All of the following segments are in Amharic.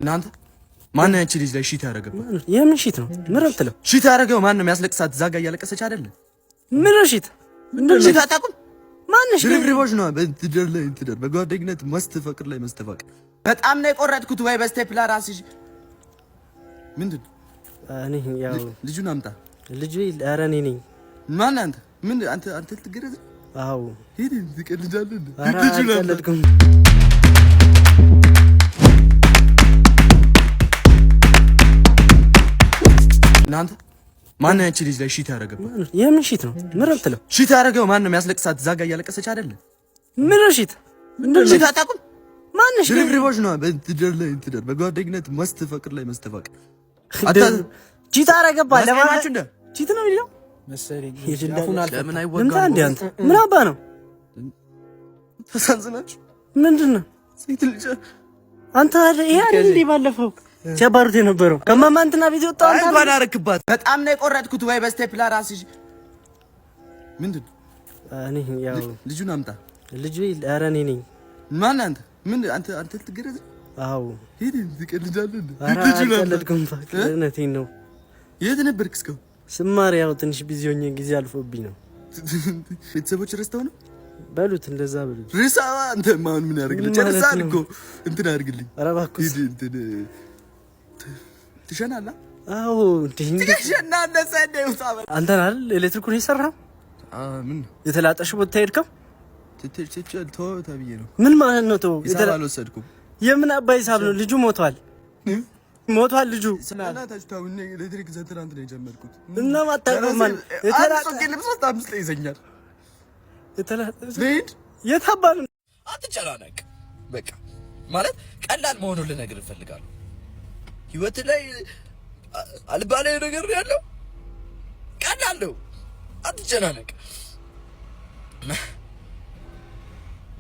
እናንተ ማን ያቺ ልጅ ላይ ሺት ያደረገው? የምን ሺት ነው? ምን ረብትለው ሺት ያደረገው ማን ነው? የሚያስለቅሳት እዛ ጋር እያለቀሰች አይደለ? ምን ሺት? ምንድነው ሺት? አታውቁም? ማንሽ ድርብርቦች ነው በትደር ላይ እንትደር በጓደኝነት መስተፈቅር ላይ መስተፋቅ በጣም ነው የቆረጥኩት። ወይ በስቴፕላር አስይሽ ምንድን እኔ ያው ልጁን አምጣ። ልጁ ኧረ እኔ ነኝ። ማን አንተ? ምን አንተ ልትገረዝ? አዎ ሄድ ትቀልጃለህ እንዴ? ልጁን አልቀለድኩም። እናንተ ማን ያቺ ልጅ ላይ ሺት ያደረገው? የምን ሺት ነው? ምን ረብትለው ሺት ያደረገው ማን ነው? የሚያስለቅሳት እዛ ጋር እያለቀሰች አይደለ? ምን ሺት? ሺት አታውቁም? ማንሽ ድርብርቦች ነው በትደር ላይ እንትደር በጓደኝነት መስተፈቅር ላይ መስተፋቅ ቺት አረገባ ለማለት እንደ ቺት ነው የሚለው መሰለኝ። ለምን አይወጋም እንዴ? አንተ ምን አባ ነው ተሳዝናችሁ? ምንድነው ሴት ልጅ አንተ ይሄ አይደል እንዴ ባለፈው ሲያባሩት የነበረው ከማማ እንትና ቤት ወጣው አንተ እንኳን አረክባት። በጣም ነው የቆረጥኩት። ወይ በስቴፕላር አስይሽ ምንድነው? እኔ ያው ልጁን አምጣ። ልጁ ኧረ እኔ ነኝ። ማን አንተ? ምን አንተ ልትገረዝ? አዎ ሄድ ትቀልጃለህ እንዴ? ልጁን አልቀለድኩም። እውነቴን ነው። የት ነበርክ እስካሁን? ስማር ያው ትንሽ ቢዚ ሆኜ ጊዜ አልፎብኝ ነው። ቤተሰቦች ረስተው ነው በሉት፣ እንደዛ በሉት። ርሳ አንተ ማን ምን ያደርግልኝ? ጨርሳል እኮ እንትን አድርግልኝ። ኧረ እባክህ እንትን ትሸናለህ? አዎ ትሸናለህ። ሰደው ታበል አንተ አይደል ኤሌክትሪኩን የሰራው? ምን የተላጠሽ ቦታ ሄድከው? ትትል ተው ተብዬ ነው። ምን ማለት ነው? ተው አልወሰድኩም። የምን አባይ ሂሳብ ነው? ልጁ ሞቷል። ሞቷል ልጁ። ስለናታችሁታው እኔ ኤሌክትሪክ ዘትራንት ነው የጀመርኩት እና ማታቆማን የተላጠ ልብስ በጣም ይዘኛል። የታባል አትጨናነቅ። በቃ ማለት ቀላል መሆኑን ልነግርህ እፈልጋለሁ። ህይወት ላይ አልባሌ ነገር ያለው ቀላል ነው። አትጨናነቅ።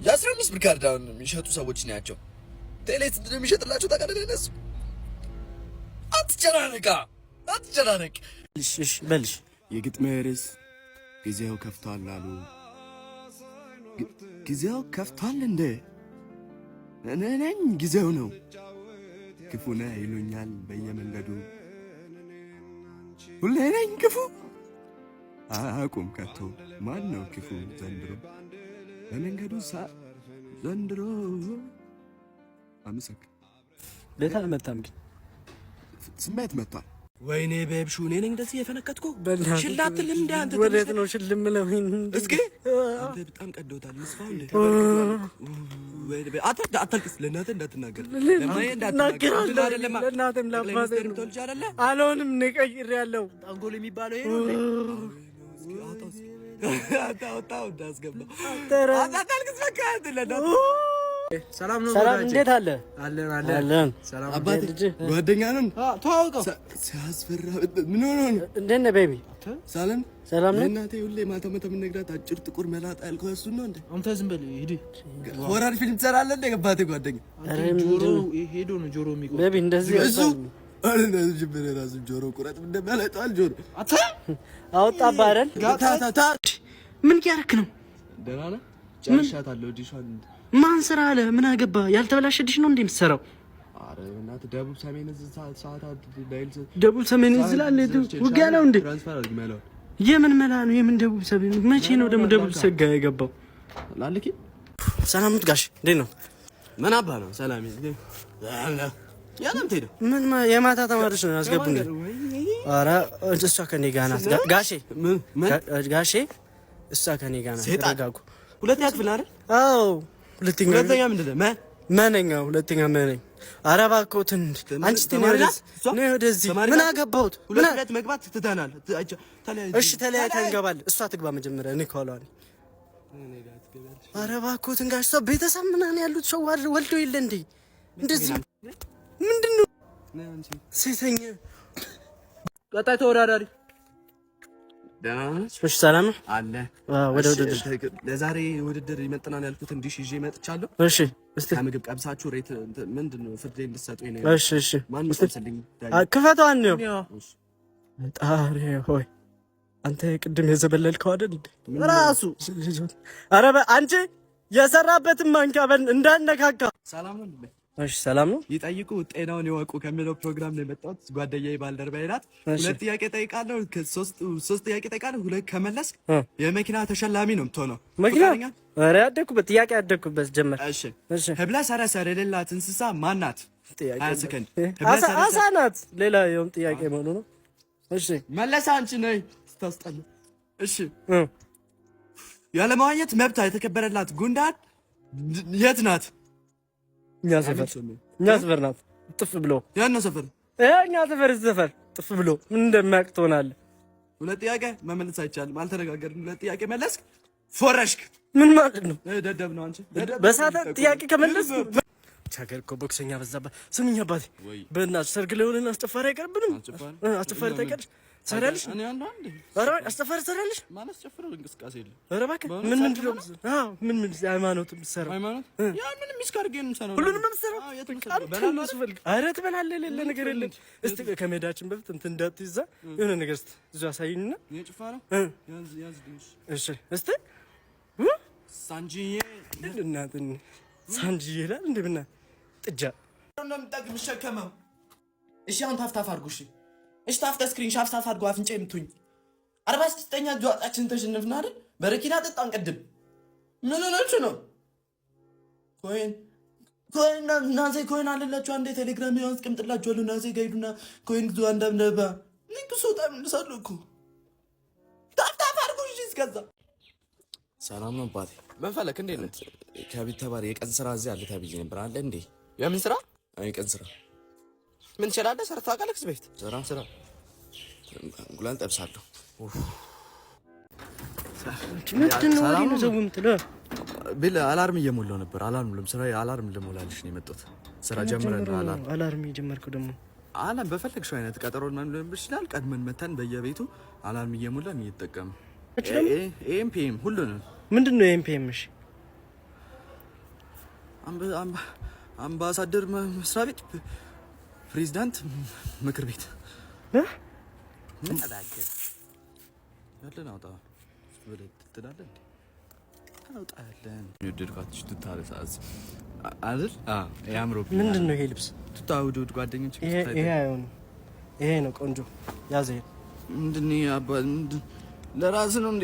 የ15 ብር ካርዳውን የሚሸጡ ሰዎች ናቸው። ቴሌት እንደሚሸጥላቸው ታውቃለህ? እነሱ አትጨናነቅ። እሺ በልሽ። የግጥሜ ርዕስ ጊዜው ከፍቷል አሉ። ጊዜው ከፍቷል እንዴ? እኔ ነኝ ጊዜው ነው። ክፉ ነህ ይሉኛል በየመንገዱ። ሁሌ ነኝ ክፉ አቁም ከቶ። ማን ነው ክፉ ዘንድሮ በመንገዱ ዘንድሮ? አምሰክ ቤት አልመጣም ግን ስሜት መጥቷል። ወይኔ ቤብሹ እኔ ነኝ እንደዚህ የፈነከትኩ። ሽላትል እንደ አንተ ወዴት ነው ሽልም ነው? እስኪ አንተ በጣም ቀዶታል። መስፋው እንደ አታልቅስ። ለእናትህ እንዳትናገር፣ ለማዬ እንዳትናገር። ለእናትህም ለአባትህ ነው። አልሆንም እኔ ቀይሬያለሁ። አንጎል የሚባለው ይሄ ነው። አታውጣው እንዳስገባው አታልቅስ። በቃ ለእናትህ ሰላም ነው። ሰላም እንዴት አለ? አለን። ሰላም አባቴ ጓደኛ ነን። ተዋውቀው ሲያስፈራ ምን ሆነ ነው? እንዴት ነህ ቤቢ? ሰላም ነው። እናቴ ሁሌ ማታ የምነግራት አጭር ጥቁር መላጣ ያልከው እሱን ነው እንዴ? አንተ ዝም በል ሂድ። ሆራር ፊልም ትሰራለህ እንዴ? አባቴ ጓደኛ ጆሮ ሄዶ ነው ጆሮ የሚቆርጥ ቤቢ እንደዚህ እሱ አረና ጅብረ ራሱ ጆሮ ቁረጥ እንደማላጣል ጆሮ አታ አወጣብህ አይደል? ምን ያርክ ነው? ደህና ነህ? ጨርሻታለሁ ዲሻን ማን ስራ አለ? ምን አገባ? ያልተበላሸ ዲሽ ነው እንዴ የምትሰራው? አረ እናት ደቡብ ሰሜን እዚህ ሰዓታት ዳይል ደቡብ ሰሜን እዚህ ላለ ውጊያ ነው እንዴ? ትራንስፈር አድርግ ማለት የምን መላ ነው? የምን ደቡብ ሰሜን? መቼ ነው ደግሞ ደቡብ ሰጋ የገባው? ላልኪ ሰላም ጋሽ እንዴት ነው? ምን አባ ነው? ሰላም ይዘህ ያለም ተይደ ምን የማታ ተማሪዎች ነው ያስገቡኝ። አረ እሷ ከኔ ጋር ናት ጋሼ። ጋሼ እሷ ከኔ ጋር ናት። ተረጋጉ። ሁለተኛ ክፍል አይደል? አዎ ሁለተኛ ምንድነው? ማነኛ? ሁለተኛ ማነኝ? ኧረ እባክዎት አንቺ ነው ወደዚህ ምን አገባሁት? ሁለት መግባት ትተናል። እሺ ተለያይተን እንገባለን። እሷ ትግባ መጀመሪያ እኔ ከኋላዋ ነኝ። ኧረ እባክዎት ጋሽ ሰው ቤተሰብ ምናምን ያሉት ሰው ወልዶ የለ እንዴ? እንደዚህ ምንድነው? ሴተኛ ቀጣይ ተወዳዳሪ እሺ ሰላም አለ። ወደ ውድድር ለዛሬ ውድድር ይመጥናል ያልኩት እንዲሽ ይዤ መጥቻለሁ። እሺ እስቲ ከምግብ ቀምሳችሁ ሬት ምንድነው ፍርድ እንድትሰጡኝ ነው። እሺ ማን ይሰጥልኝ? ክፈቷን ነው። ጣሪ ሆይ አንተ ቅድም የዘበለልከው አይደል ራሱ? ኧረ አንቺ የሰራበትን ማንኪያ እንዳነካካ። ሰላም ነው። እሺ ሰላም ነው። ይጠይቁ ጤናውን ይወቁ ከሚለው ፕሮግራም ነው የመጣሁት። ጓደኛዬ ባልደረባዬ ናት። ሁለት ጥያቄ ጠይቃለሁ። ሶስት ጥያቄ ጠይቃለሁ። ሁለት ከመለስክ የመኪና ተሸላሚ ነው የምትሆነው። መኪና? ኧረ ያደኩበት ጥያቄ ያደኩበት ጀመር። እሺ ህብለ ሰረሰር የሌላት እንስሳ ማን ናት? ጥያቄ 20 ሰከንድ። አሳ ናት። ሌላ የውም ጥያቄ መሆኑ ነው። እሺ መለሳ አንቺ ነይ ስታስጠላ። እሺ ያለማግኘት መብቷ የተከበረላት ጉንዳን የት ናት? እኛ ሰፈር ናት። ጥፍ ብሎ ያን ሰፈር እኛ ሰፈር ጥፍ ብሎ ምን እንደማያውቅ ትሆናለህ። ሁለት ጥያቄ መመለስ አይቻልም። አልተነጋገርንም። ሁለት ጥያቄ መለስክ ፎረሽክ። ምን ማለት ነው? ደደብ ነው አንቺ። በሳታ ጥያቄ ከመለስክ ቻገር እኮ ቦክሰኛ በዛባት። ስምኝ አባቴ በእናትህ ሰርግ ላይ ሆነን አስጨፋሪ አይቀርብንም? አስጨፋሪ ታውቂያለሽ? ትሰሪያለሽ? እኔ አንዱ አንዴ ኧረ አስጨፋሪ ትሰሪያለሽ? ማለት ጨፍረው እንቅስቃሴ የለም። ኧረ እባክህ ምን ምንድነው? አዎ ምን ሃይማኖት የምትሰራው? ሃይማኖት ያ ምንም ሚስካርጌን የምሰራው ሁሉንም ነው የምትሰራው? ኧረ ትበላለህ። የሌለ ነገር የለም። እስቲ ከመሄዳችን በፊት እንትን እንዳትይዛ የሆነ ነገር እስቲ እዛ አሳይኝና የጭፋ ነው ያዝ ድንሽ። እሺ እስቲ ሳንጂዬ እናትን ሳንጂዬ ይላል እንዴ? ብና ጥጃ ነው የምጠግብ ሸከመው። እሺ አሁን ታፍታፍ አድርጉ። እሺ ታፍታ ስክሪን ሻፍ ታፍ አድርጉ። አፍንጫ የምትሁኝ 46ኛ ጆአጣችን ተሸነፍና አይደል? በረኪና ጠጣን ቅድም። ምን ሆናችሁ ነው? ኮይን ናዜ ኮይን አለላችሁ። አንዴ ቴሌግራም ላይ አስቀምጥላችኋለሁ። ናዜ ጋይዱና ኮይን ግዙ። አንዳንደባ ሊንክ ሶጣም ልሳለሁ እኮ ታፍታፍ አድርጉ። እሺ እስከዛ ሰላም ነው አባቴ። ምን ፈለክ? እንዴት ነህ? ከቤት ተባሪ የቀን ስራ እዚህ አለ ተብዬ ነበር። አለ እንዴ? የምን ስራ? የቀን ስራ ምን ትችላለህ? ሰርተህ ታውቃለህ? ከዚህ በፊት ስራ እንቁላል ጠብሳለሁ። ምንድን ነው ወዲህ ነው ዘው የምትለው? ቢል አላርም እየሞላው ነበር። አላርም ለምስራ አላርም ልሞላልሽ ነው የመጣሁት። ስራ ጀምረን አላርም እየጀመርከው ደግሞ አላም በፈለግሽው አይነት ቀጠሮን ማን ሊሆን ይችላል። ቀድመን መተን በየቤቱ አላርም እየሞላን እየተጠቀምን ኤምፒኤም ሁሉንም። ምንድን ነው ኤምፒኤም? እሺ አምባሳደር መስሪያ ቤት፣ ፕሬዝዳንት ምክር ቤት ምን አዳከ ያለን አውጣ ወለድ ትላለህ እንዴ? ታውጣለን ይወደድካችሁ ትታረሳዝ አይደል? ያምሮ ምንድን ነው ይሄ ልብስ? ትታውዱድ ጓደኞች ይሄ አይሆን። ይሄ ነው ቆንጆ። ያዘ ምንድን ነው አባ? ለራስ ነው እንዴ?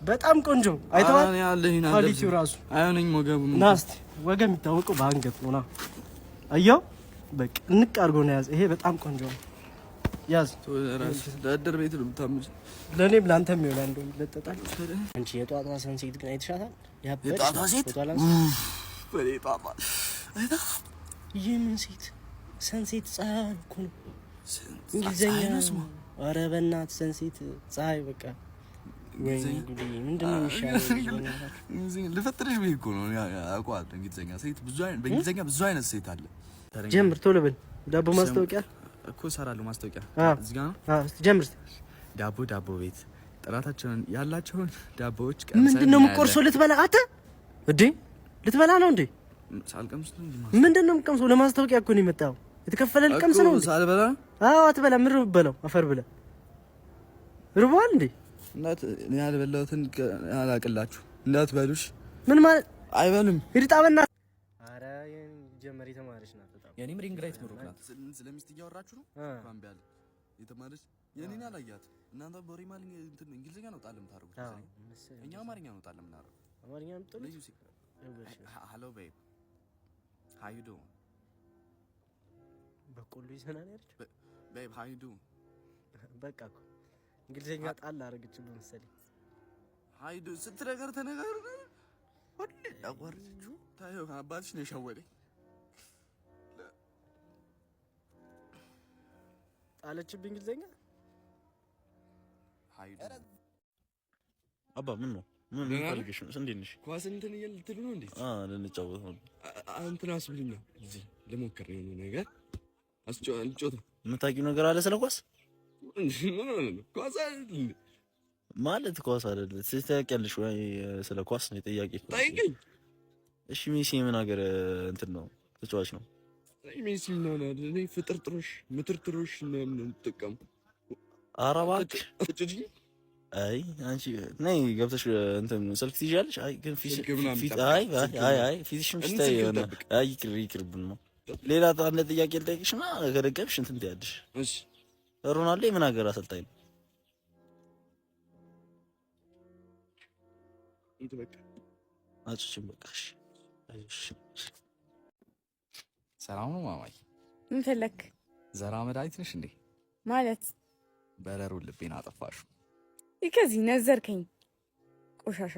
በጣም ቆንጆ አይተዋል። አኔ ያለኝ ኳሊቲው ራሱ አይሆነኝ። ወገቡ ናስቲ ወገብ የሚታወቀው በአንገት ነው። ና አየው በቃ እንቅ አድርጎ ነው ያዝ። ይሄ በጣም ቆንጆ ነው። ያዝ። ለአደር ቤት ነው የምታምጭ። ለኔም ላንተም ይሆናል። እንደው ይለጠጣል። አንቺ የጧቷ ሰንሴት ግን አይተሻታል? የጧቷ ሴት በሌጣጣ አይታ የምን ሴት ሰንሴት? ፀሐይ እኮ ነው እንግሊዘኛ። ኧረ በእናትህ ሰንሴት ፀሐይ በቃ ምንድነው የሚሻለው? ልፈትርሽ ብዬሽ እኮ ነው። አውቀዋለሁ እንግሊዘኛ ሴት በእንግሊዘኛ ብዙ አይነት ሴት አለ። ጀምር ቶሎ በል። ዳቦ ማስታወቂያ እኮ እሰራለሁ። ማስታወቂያ እዚህ ጋር ነው። ጀምር። ዳቦ ቤት ጥራታቸውን ያላቸውን ዳቦዎች ምንድነው የምትቆርሰው? ልትበላ አተ እንዴ? ልትበላ ነው እንዴ? ሳልቀምስ ምንድነው የምትቀምሰው? ለማስታወቂያ እኮ ነው የመጣው። የተከፈለ ልቀምስ ነው እንዴ? ሳልበላ? አዎ አትበላ። ምን ርበለው? አፈር ብለህ ርቧል እንዴ? እናት እኔ ያልበላሁትን አላቅላችሁ እንዳትበሉሽ። ምን ማለት አይበሉም? ይርጣበና አረ ጀመር የተማረች ናት። በጣም የኔም ሪንግ ላይት ምሩቅ ናት። ስለሚስት እያወራችሁ ነው። እንኳን ቢያል የተማረች የኔን አላያት። እናንተ በሪማል እንትን እንግሊዘኛ ነው ጣል የምታደርጉት። እኛ አማርኛ ነው ጣል የምናደርገው። አማርኛ ነው ጣል። ሄሎ ቤብ ሃው ዩ ዱ በቆሎ ይዘናል ያለች ቤብ ሃው ዩ ዱ በቃ እኮ እንግሊዘኛ ጣል አደረገችልኝ መሰለኝ። ሃይዱ ስትነገር ተነገር ሁሌ አቋርጭው ታየው። አባትሽ ነው የሸወለኝ። ጣለችብኝ እንግሊዘኛ። ሃይዱ አባ ምን ነው? ምን ፈልገሽ ነው? እንዴት ነሽ? ኳስ እንትን እያልትሉ ነው እንዴ? ልንጫወት ነው። እንትን አስብልኝ እዚህ ልሞክር ነው ነገር አልጮት። የምታውቂው ነገር አለ ስለ ኳስ? ኳስ አይደል ማለት ኳስ አይደል? ትታውቂያለሽ ወይ? ስለ ኳስ ነው የጠያቂ። ጠይቀኝ። እሺ ሜሲ ምን ሀገር እንትን ነው ተጫዋች ነው? ሜሲ ነው አይደል? እኔ ፍጥርጥሮሽ ምትርጥሮሽ ነው የምጠቀም። ኧረ እባክህ አይ አንቺ ነይ ገብተሽ እንትን ስልክ ትይዣለሽ። አይ ግን ፊትሽን ስታይ የሆነ አይ ይቅርብን ነው። ሌላ አንድ ጥያቄ ልጠይቅሽና ከደገምሽ እንትን ትያለሽ። እሺ ሮናልዶ የምን ሀገር አሰልጣኝ ነው? አጭችን በቃ እሺ። ሰላም ነው ማማዬ። ምን ፈለክ? ዘራ መድኃኒት ነሽ እንዴ? ማለት በረሩ ልቤን አጠፋሽው። ከዚህ ነዘርከኝ ቆሻሻ።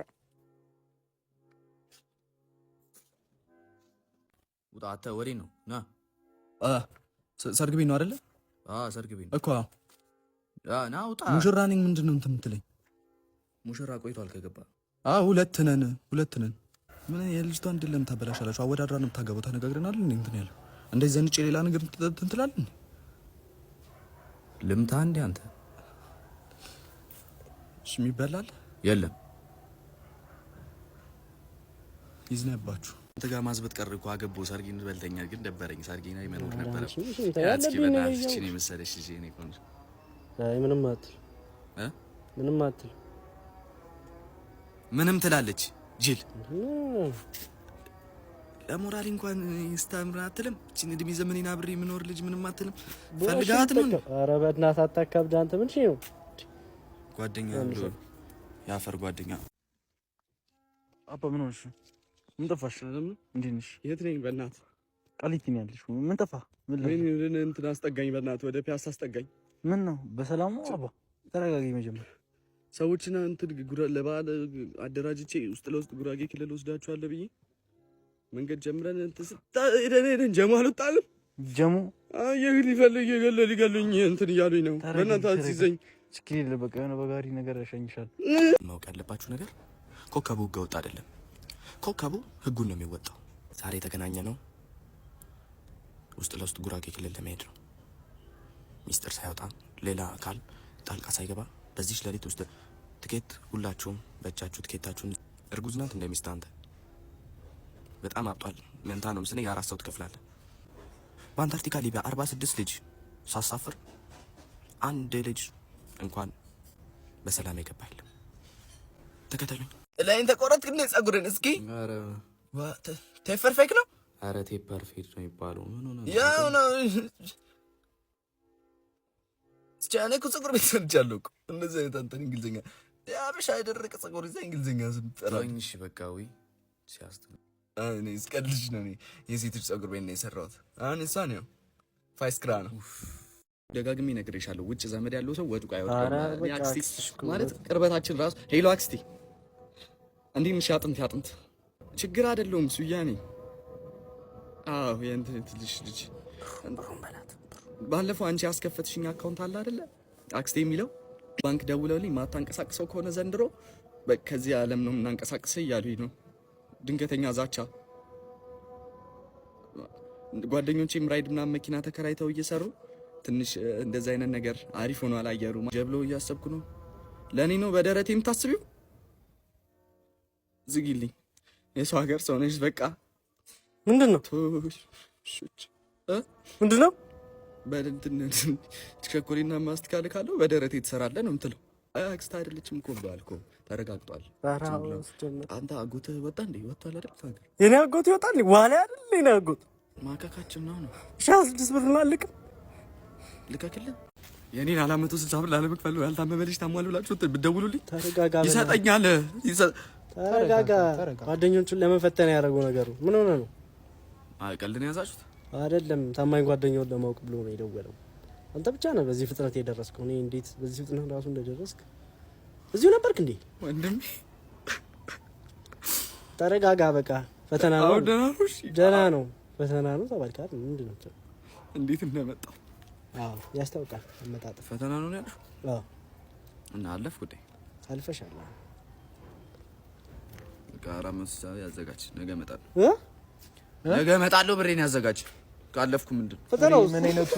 ውጣተ ወሬ ነው ና ሰርግ ቤት ነው አይደለ? ሰርግ ቤት እኮ ና ውጣ። ሙሽራ ነኝ ምንድን ነው እንትን የምትለኝ? ሙሽራ ቆይቷል ከገባ። ሁለት ነን። ምን የልጅቷን እንዴት ለምን ታበላሻላችሁ? አወዳድራ ነው የምታገባው። ተነጋግረናል እንዴ? እንትን ያለው እንደዚህ ዘንጭ ሌላ ነገር እንትን ትላለህ። ልምታ እንዴ አንተ? እሺ የሚበላል የለም። ይዝነባችሁ አንተ ጋር ማዝበት ቀር እኮ አገባው። ሰርጊን በልተኛል ግን ደበረኝ። ሰርጊና ይመኖር ነበር። ያለብኝ ነው እቺ ነው መሰለሽ ልጄ ነው ቆንጆ። አይ ምንም አትል ምንም ትላለች ጅል። ለሞራል እንኳን ስታምራ አትልም። እቺን እድሜ ዘመኔን አብሬ የምኖር ልጅ ምንም አትልም። ፈልጋት ነው። ኧረ በእናትህ አታካብድ አንተ። ምን ነው ጓደኛ ብሎ ያፈር ጓደኛ። አባ ምን ሆነሽ? ምን ጠፋሽ? እንዴት ነሽ? የት ነኝ? በእናትህ ቃሊቲ ነው ያለሽ? ምን ጠፋ? ምን እንትን አስጠጋኝ። በእናትህ ወደ ፒያሳ አስጠጋኝ። ምን ነው? በሰላም ነው? አባ ተረጋጊ። መጀመር ሰዎችና እንትን ለበዓል አደራጅቼ ውስጥ ለውስጥ ጉራጌ ክልል ወስዳችኋለሁ ብዬ መንገድ ጀምረን እንትን ስታደነን ጀሙ አልወጣልም። ጀሙ ሊገሉኝ እንትን እያሉኝ ነው። በእናትህ አትይዘኝ። ስኪል በቃ የሆነ በጋሪ ነገር ያሸኝሻል። ማወቅ ያለባችሁ ነገር ኮከቡ ህገ ወጥ አይደለም። ኮከቡ ህጉን ነው የሚወጣው። ዛሬ የተገናኘ ነው ውስጥ ለውስጥ ጉራጌ ክልል ለመሄድ ነው። ሚስጥር ሳይወጣ ሌላ አካል ጣልቃ ሳይገባ በዚህ ሌሊት ውስጥ ትኬት ሁላችሁም በእጃችሁ ትኬታችሁን። እርጉዝ ናት እንደሚስት አንተ በጣም አብጧል። መንታ ነው ምስለኝ 4 ሰው ትከፍላለህ። በአንታርክቲካ ሊቢያ 46 ልጅ ሳሳፍር አንድ ልጅ እንኳን በሰላም የገባ የለም። ተከተሉኝ። ላይን ተቆረጥክ እንደ ጸጉርን እስኪ። አረ ቴፐር ፌክ ነው። አረ ቴፐር ፌክ ነው የሚባለው። ምን ሆነ? ያው ነው ስቻኔ እኮ ጸጉር ቤት ሰርቻለሁ እኮ። እንደዚህ አይነት አንተን እንግሊዝኛ ያበሻ የደረቀ ጸጉር ይዘህ እንግሊዝኛ ስም ጠራኝ። እሺ በቃ ወይ ሲያስተው እኔ እስቀልሽ ነው። እኔ የሴቶች ጸጉር ቤት ነው የሰራሁት። አሁን እሷ ነው ፋይስክራ ነው። ደጋግሜ ነግሬሻለሁ። ውጭ ዘመድ ያለው ሰው ወድቆ አይወድቅም። አክስቴ ማለት ቅርበታችን ራሱ ሄሎ አክስቴ እንዴት ነሽ? አጥንት ችግር አይደለውም ሱያኔ። አዎ የእንትን ትልሽ ልጅ ባለፈው አንቺ ያስከፈትሽኝ አካውንት አለ አይደለ? አክስቴ የሚለው ባንክ ደውለውልኝ ማታንቀሳቅሰው ከሆነ ዘንድሮ ከዚህ ዓለም ነው የምናንቀሳቅሰው እያሉኝ ነው። ድንገተኛ ዛቻ። ጓደኞቼም ራይድ ምናምን መኪና ተከራይተው እየሰሩ ትንሽ እንደዛ አይነት ነገር አሪፍ ሆኖ አላየሩ ጀብሎ እያሰብኩ ነው። ለኔ ነው በደረቴ የምታስቢው? ዝጊልኝ። የሰው ሀገር ሰው ነሽ። በቃ ምንድነው? ምንድነው? በእንትን ቸኮሌና ማስቲካ ካለው በደረቴ ትሰራለህ ነው የምትለው። አክስት አይደለችም እኮ ባልኮ ተረጋግጧል። አንተ አጎትህ ወጣ እንዴ? ወጣል አይደል? ታገር የኔ አጎት ይወጣል ዋላ አይደል? የኔ አጎት ማካካችን ነው። ሻስ ድስ ብርናልክ ልከክልህ የኔን 460 ብር ላለመክፈል ያልታመመልሽ ታሟል ብላችሁ ብትደውሉልኝ ተረጋጋ። ይሰጠኛል። ተረጋጋ። ጓደኞቹን ለመፈተን ያደረገው ነገሩ ምን ሆነ ነው? ቀልድን ያዛችሁት አይደለም። ታማኝ ጓደኛውን ለማወቅ ብሎ ነው የደወለው። አንተ ብቻ ነህ በዚህ ፍጥነት የደረስከው። እኔ እንዴት በዚህ ፍጥነት ራሱ እንደደረስክ እዚሁ ነበርክ እንዴ? ወንድሜ ተረጋጋ። በቃ ፈተና ነው። ደህና ነው። ፈተና ነው ተባልካል። ምንድን ነው? እንዴት እንደመጣው አዎ ያስታውቃል። አመጣጥ ፈተና ነው ያለው። አዎ እና አለፍ ጉዳይ አልፈሻል። ጋራ መስሳ ያዘጋጅ። ነገ እመጣለሁ። ነገ እመጣለሁ። ብሬን ያዘጋጅ። ካለፍኩ ምንድን ፈተናው ምን አይነቱ